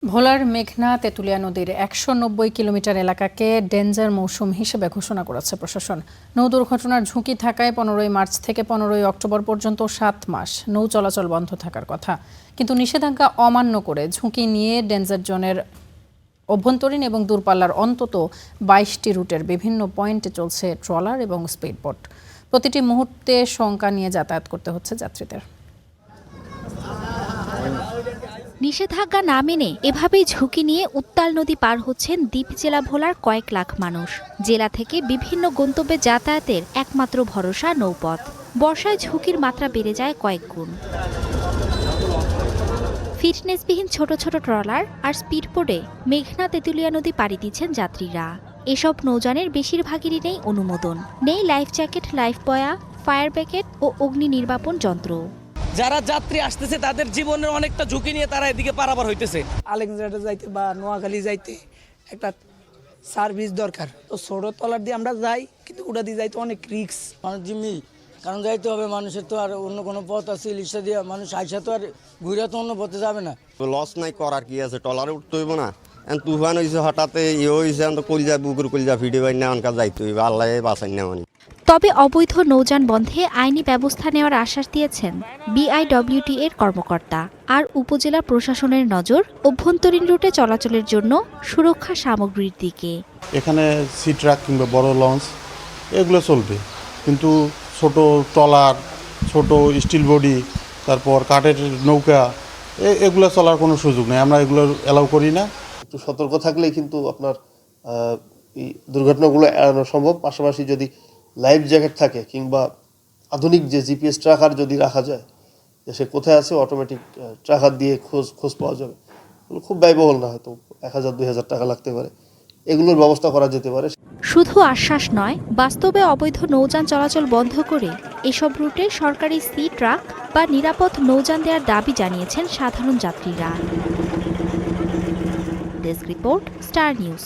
ভোলার মেঘনা তেঁতুলিয়া নদীর ১৯০ কিলোমিটার এলাকাকে ডেঞ্জার মৌসুম হিসেবে ঘোষণা করেছে প্রশাসন। নৌ দুর্ঘটনার ঝুঁকি থাকায় ১৫ মার্চ থেকে ১৫ অক্টোবর পর্যন্ত ৭ মাস নৌ চলাচল বন্ধ থাকার কথা। কিন্তু নিষেধাজ্ঞা অমান্য করে ঝুঁকি নিয়ে ডেঞ্জার জোনের অভ্যন্তরীণ এবং দূরপাল্লার অন্তত ২২টি রুটের বিভিন্ন পয়েন্টে চলছে ট্রলার এবং স্পিডবোট। প্রতিটি মুহূর্তে শঙ্কা নিয়ে যাতায়াত করতে হচ্ছে যাত্রীদের। নিষেধাজ্ঞা না মেনে এভাবেই ঝুঁকি নিয়ে উত্তাল নদী পার হচ্ছেন দ্বীপ জেলা ভোলার কয়েক লাখ মানুষ। জেলা থেকে বিভিন্ন গন্তব্যে যাতায়াতের একমাত্র ভরসা নৌপথ। বর্ষায় ঝুঁকির মাত্রা বেড়ে যায় কয়েক গুণ। ফিটনেসবিহীন ছোট ছোট ট্রলার আর স্পিডবোটে মেঘনা তেঁতুলিয়া নদী পাড়ি দিচ্ছেন যাত্রীরা। এসব নৌযানের বেশিরভাগেরই নেই অনুমোদন, নেই লাইফ জ্যাকেট, লাইফ বয়া, ফায়ার ব্রিগেড ও অগ্নি নির্বাপন যন্ত্র। যারা যাত্রী আসতেছে তাদের জীবনের অনেকটা ঝুঁকি নিয়ে তারা এদিকে পারাপার হইতেছে। আলেকজান্ডার যাইতে বা নোয়াখালী যাইতে একটা সার্ভিস দরকার, তো ছোট ট্রলার দিয়ে আমরা যাই, কিন্তু ওটা দিয়ে যাইতে অনেক রিস্ক। মানুষ জিম্মি, কারণ যাইতে হবে, মানুষের তো আর অন্য কোনো পথ আছে ইলিশা দিয়ে মানুষ আইসা তো আর ঘুরে তো অন্য পথে যাবে না। লস নাই করার কি আছে, ট্রলারে উঠতে হইব না। তুফান হয়েছে হঠাৎ হয়েছে, কলজা বুকুর কলজা ভিডিও বাই না অনকা যাইতে হইবে, আল্লাহ বাঁচাই না মানে। তবে অবৈধ নৌযান বন্ধে আইনি ব্যবস্থা নেওয়ার আশ্বাস দিয়েছেন বিআইডব্লিউটি এর কর্মকর্তা। আর উপজেলা প্রশাসনের নজর অভ্যন্তরীণ রুটে চলাচলের জন্য সুরক্ষা সামগ্রীর দিকে। এখানে সি ট্রাক কিংবা বড় লঞ্চ এগুলো চলবে, কিন্তু ছোট ট্রলার, ছোট স্টিল বডি, তারপর কাঠের নৌকা এগুলো চলার কোনো সুযোগ নেই, আমরা এগুলো অ্যালাউ করি না। একটু সতর্ক থাকলেই কিন্তু আপনার এই দুর্ঘটনাগুলো এড়ানো সম্ভব। পাশাপাশি যদি লাইফ জ্যাকেট থাকে কিংবা আধুনিক যে জিপিএস ট্র্যাকার যদি রাখা যায়, যে সে কোথায় আছে অটোমেটিক ট্র্যাকার দিয়ে খোঁজ পাওয়া যাবে। খুব ব্যয়বহুল না, হয়তো ১,০০০-২,০০০ টাকা লাগতে পারে, এগুলোর ব্যবস্থা করা যেতে পারে। শুধু আশ্বাস নয়, বাস্তবে অবৈধ নৌযান চলাচল বন্ধ করে এসব রুটে সরকারি সি ট্রাক বা নিরাপদ নৌযান দেওয়ার দাবি জানিয়েছেন সাধারণ যাত্রীরা। Desk report, star news.